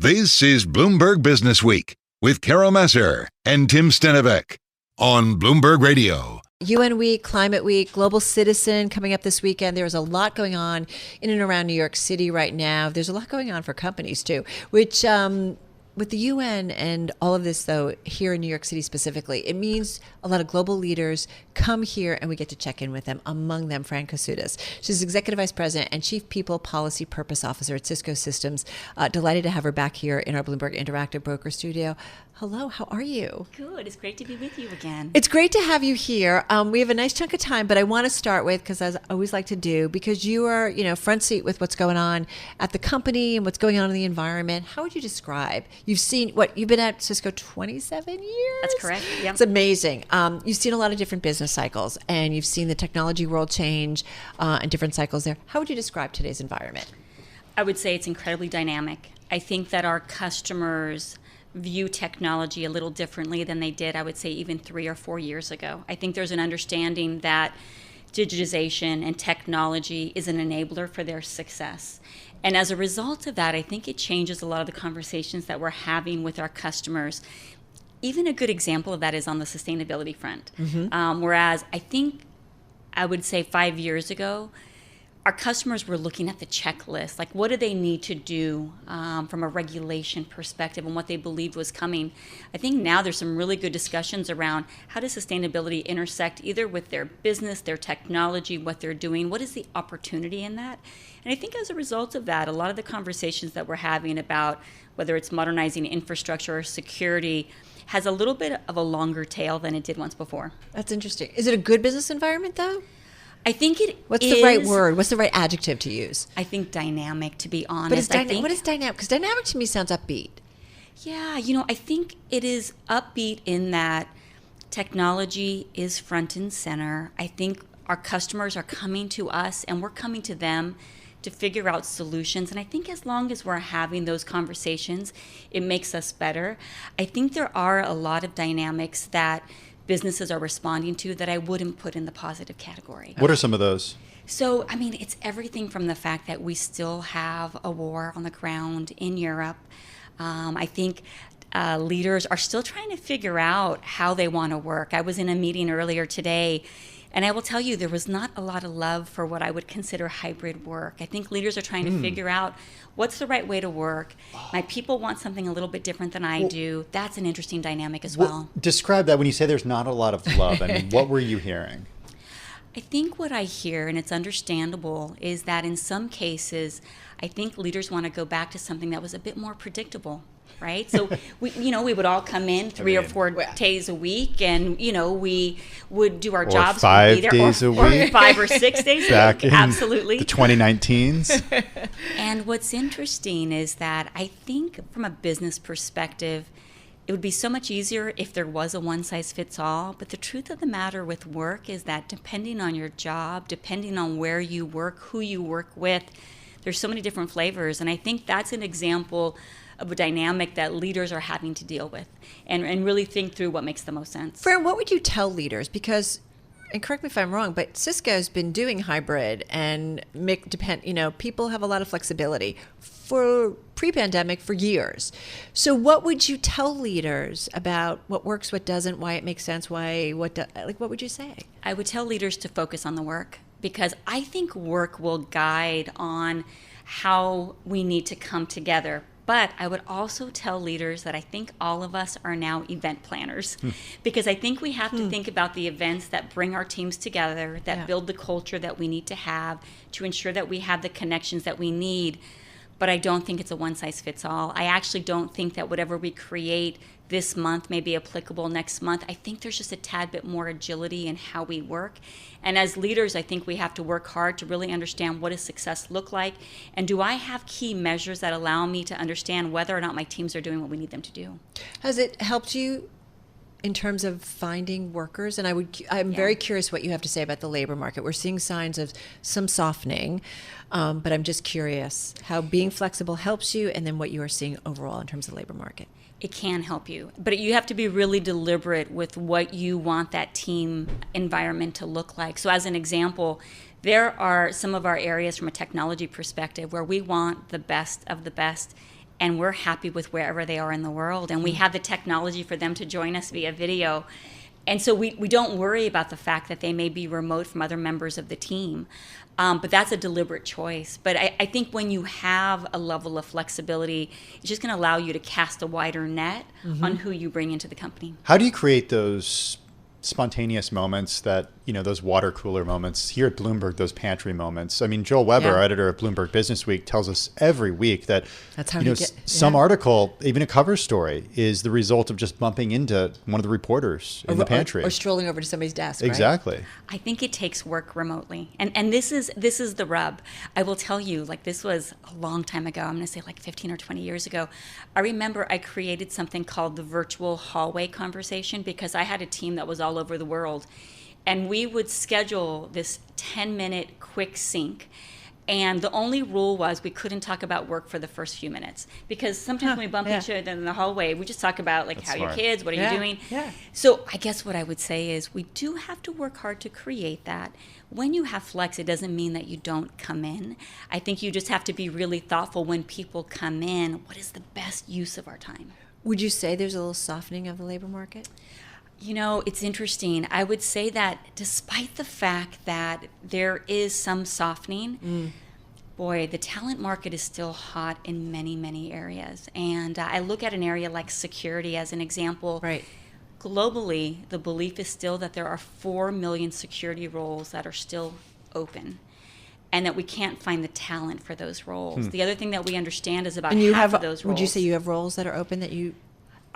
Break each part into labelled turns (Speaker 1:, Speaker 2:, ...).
Speaker 1: This is Bloomberg Businessweek with Carol Massar and Tim Stenovec on Bloomberg Radio.
Speaker 2: UN Week, Climate Week, Global Citizen coming up this weekend. There's a lot going on in and around New York City right now. There's a lot going on for companies too, which with the UN and all of this, though, here in New York City specifically, it means a lot of global leaders come here and we get to check in with them, among them Fran Katsoudas. She's Executive Vice President and Chief People Policy Purpose Officer at Cisco Systems. Delighted to have her back here in our Bloomberg Interactive Broker Studio. Hello, how are you?
Speaker 3: Good. It's great to be with you again.
Speaker 2: It's great to have you here. We have a nice chunk of time, but I want to start with, because as I always like to do, because you are, front seat with what's going on at the company and what's going on in the environment. How would you describe? You've seen you've been at Cisco 27 years?
Speaker 3: That's correct. Yeah.
Speaker 2: It's amazing. You've seen a lot of different business cycles, and you've seen the technology world change and different cycles there. How would you describe today's environment?
Speaker 3: I would say it's incredibly dynamic. I think that our customers view technology a little differently than they did, I would say, even 3 or 4 years ago. I think there's an understanding that digitization and technology is an enabler for their success. And as a result of that, I think it changes a lot of the conversations that we're having with our customers. Even a good example of that is on the sustainability front. Mm-hmm. Whereas I would say 5 years ago, our customers were looking at the checklist, like what do they need to do from a regulation perspective and what they believed was coming. I think now there's some really good discussions around how does sustainability intersect either with their business, their technology, what they're doing, what is the opportunity in that? And I think as a result of that, a lot of the conversations that we're having about whether it's modernizing infrastructure or security has a little bit of a longer tail than it did once before.
Speaker 2: That's interesting. Is it a good business environment, though?
Speaker 3: I think it
Speaker 2: What's the right word? What's the right adjective to use?
Speaker 3: I think dynamic, to be honest.
Speaker 2: But what is dynamic? Because dynamic to me sounds upbeat.
Speaker 3: Yeah, I think it is upbeat in that technology is front and center. I think our customers are coming to us and we're coming to them to figure out solutions. And I think as long as we're having those conversations, it makes us better. I think there are a lot of dynamics that businesses are responding to that I wouldn't put in the positive category.
Speaker 4: What are some of those?
Speaker 3: So, it's everything from the fact that we still have a war on the ground in Europe. I think leaders are still trying to figure out how they want to work. I was in a meeting earlier today, and I will tell you there was not a lot of love for what I would consider hybrid work. I think leaders are trying to figure out what's the right way to work. My people want something a little bit different than I do. That's an interesting dynamic as well.
Speaker 4: Describe that when you say there's not a lot of love. What were you hearing?
Speaker 3: I think what I hear, and it's understandable, is that in some cases, I think leaders want to go back to something that was a bit more predictable. Right? So we would all come in 3 or 4 days a week, and we would do our jobs.
Speaker 4: 5 days a week,
Speaker 3: or 5 or 6 days
Speaker 4: back
Speaker 3: a week. Absolutely.
Speaker 4: The 2019s.
Speaker 3: And what's interesting is that I think from a business perspective, it would be so much easier if there was a one-size-fits-all. But the truth of the matter with work is that depending on your job, depending on where you work, who you work with, there's so many different flavors. And I think that's an example of a dynamic that leaders are having to deal with and really think through what makes the most sense.
Speaker 2: Fran, what would you tell leaders? Because, and correct me if I'm wrong, but Cisco's been doing hybrid and people have a lot of flexibility for pre-pandemic for years. So what would you tell leaders about what works, what doesn't, why it makes sense, what would you say?
Speaker 3: I would tell leaders to focus on the work, because I think work will guide on how we need to come together. But I would also tell leaders that I think all of us are now event planners, because I think we have to think about the events that bring our teams together, that build the culture that we need to have to ensure that we have the connections that we need. But I don't think it's a one-size-fits-all. I actually don't think that whatever we create this month may be applicable next month. I think there's just a tad bit more agility in how we work. And as leaders, I think we have to work hard to really understand what does success look like, and do I have key measures that allow me to understand whether or not my teams are doing what we need them to do.
Speaker 2: Has it helped you in terms of finding workers? And I'm very curious what you have to say about the labor market. We're seeing signs of some softening, but I'm just curious how being flexible helps you, and then what you are seeing overall in terms of the labor market.
Speaker 3: It can help you, but you have to be really deliberate with what you want that team environment to look like. So as an example, there are some of our areas from a technology perspective where we want the best of the best, and we're happy with wherever they are in the world. And we have the technology for them to join us via video. And so we don't worry about the fact that they may be remote from other members of the team. But that's a deliberate choice. But I think when you have a level of flexibility, it's just going to allow you to cast a wider net on who you bring into the company.
Speaker 4: How do you create those spontaneous moments that, those water cooler moments here at Bloomberg, those pantry moments? I mean, Joel Weber, our editor at Bloomberg Businessweek, tells us every week that
Speaker 2: that's how
Speaker 4: some article, even a cover story, is the result of just bumping into one of the reporters in the pantry.
Speaker 2: Or strolling over to somebody's desk, right?
Speaker 4: Exactly.
Speaker 3: I think it takes work remotely. And this is the rub. I will tell you, this was a long time ago. I'm going to say 15 or 20 years ago. I remember I created something called the virtual hallway conversation because I had a team that was all over the world. And we would schedule this 10-minute quick sync. And the only rule was we couldn't talk about work for the first few minutes. Because sometimes when we bump each other in the hallway, we just talk about
Speaker 4: That's
Speaker 3: how
Speaker 4: smart.
Speaker 3: your kids, what are you doing?
Speaker 2: Yeah.
Speaker 3: So I guess what I would say is we do have to work hard to create that. When you have flex, it doesn't mean that you don't come in. I think you just have to be really thoughtful when people come in. What is the best use of our time?
Speaker 2: Would you say there's a little softening of the labor market?
Speaker 3: It's interesting. I would say that despite the fact that there is some softening, boy, the talent market is still hot in many, many areas. And I look at an area like security as an example.
Speaker 2: Right.
Speaker 3: Globally, the belief is still that there are 4 million security roles that are still open and that we can't find the talent for those roles. The other thing that we understand is about half of those roles.
Speaker 2: Would you say you have roles that are open that you...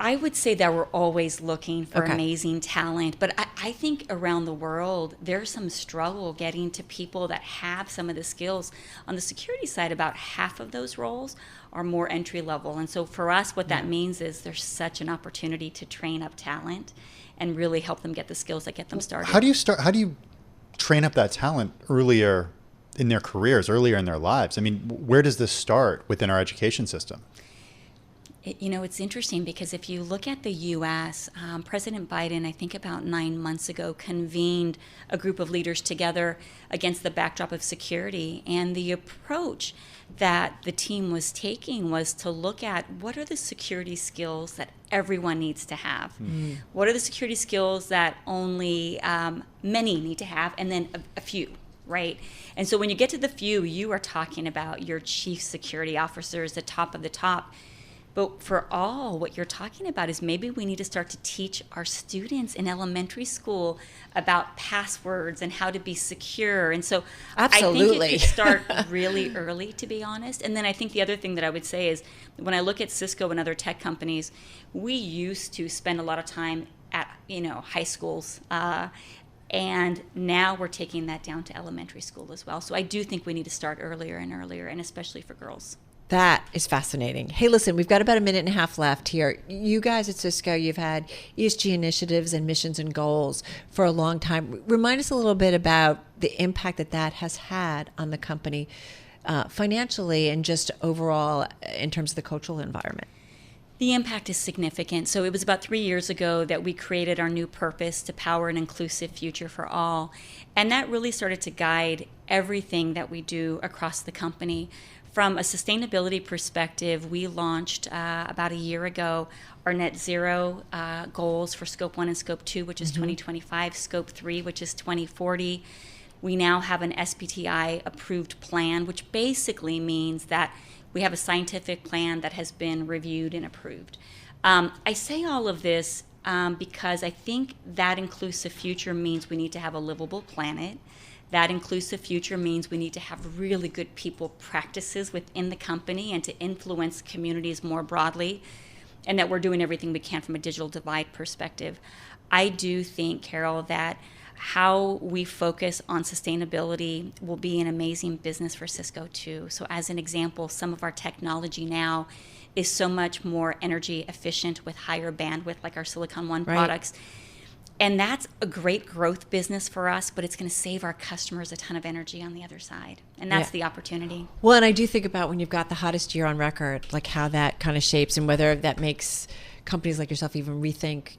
Speaker 3: I would say that we're always looking for amazing talent, but I think around the world, there's some struggle getting to people that have some of the skills. On the security side, about half of those roles are more entry level. And so for us, what that means is there's such an opportunity to train up talent and really help them get the skills that get them started.
Speaker 4: How do you train up that talent earlier in their careers, earlier in their lives? I mean, where does this start within our education system?
Speaker 3: It's interesting because if you look at the U.S., President Biden, I think about 9 months ago, convened a group of leaders together against the backdrop of security. And the approach that the team was taking was to look at what are the security skills that everyone needs to have? What are the security skills that only many need to have, and then a few? Right. And so when you get to the few, you are talking about your chief security officers, the top of the top. But for all, what you're talking about is maybe we need to start to teach our students in elementary school about passwords and how to be secure. And so
Speaker 2: Absolutely.
Speaker 3: I think it could start really early, to be honest. And then I think the other thing that I would say is when I look at Cisco and other tech companies, we used to spend a lot of time at high schools. And now we're taking that down to elementary school as well. So I do think we need to start earlier and earlier, and especially for girls.
Speaker 2: That is fascinating. Hey, listen, we've got about a minute and a half left here. You guys at Cisco, you've had ESG initiatives and missions and goals for a long time. Remind us a little bit about the impact that has had on the company financially and just overall in terms of the cultural environment.
Speaker 3: The impact is significant. So it was about 3 years ago that we created our new purpose to power an inclusive future for all. And that really started to guide everything that we do across the company. From a sustainability perspective, we launched about a year ago our net zero goals for Scope 1 and Scope 2, which is 2025, Scope 3, which is 2040. We now have an SBTI approved plan, which basically means that we have a scientific plan that has been reviewed and approved. I say all of this because I think that inclusive future means we need to have a livable planet. That inclusive future means we need to have really good people practices within the company and to influence communities more broadly, and that we're doing everything we can from a digital divide perspective. I do think, Carol, that how we focus on sustainability will be an amazing business for Cisco too. So as an example, some of our technology now is so much more energy efficient with higher bandwidth, like our Silicon One products. And that's a great growth business for us, but it's going to save our customers a ton of energy on the other side. And that's the opportunity.
Speaker 2: Well, and I do think about when you've got the hottest year on record, like how that kind of shapes and whether that makes companies like yourself even rethink,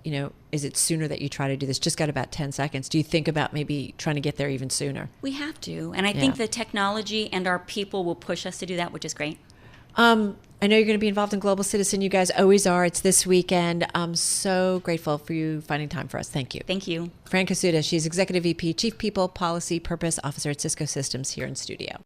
Speaker 2: is it sooner that you try to do this? Just got about 10 seconds. Do you think about maybe trying to get there even sooner?
Speaker 3: We have to. And I think the technology and our people will push us to do that, which is great.
Speaker 2: I know you're going to be involved in Global Citizen. You guys always are. It's this weekend. I'm so grateful for you finding time for us. Thank you.
Speaker 3: Thank you.
Speaker 2: Fran Katsoudas, she's Executive VP, Chief People, Policy, Purpose Officer at Cisco Systems here in studio.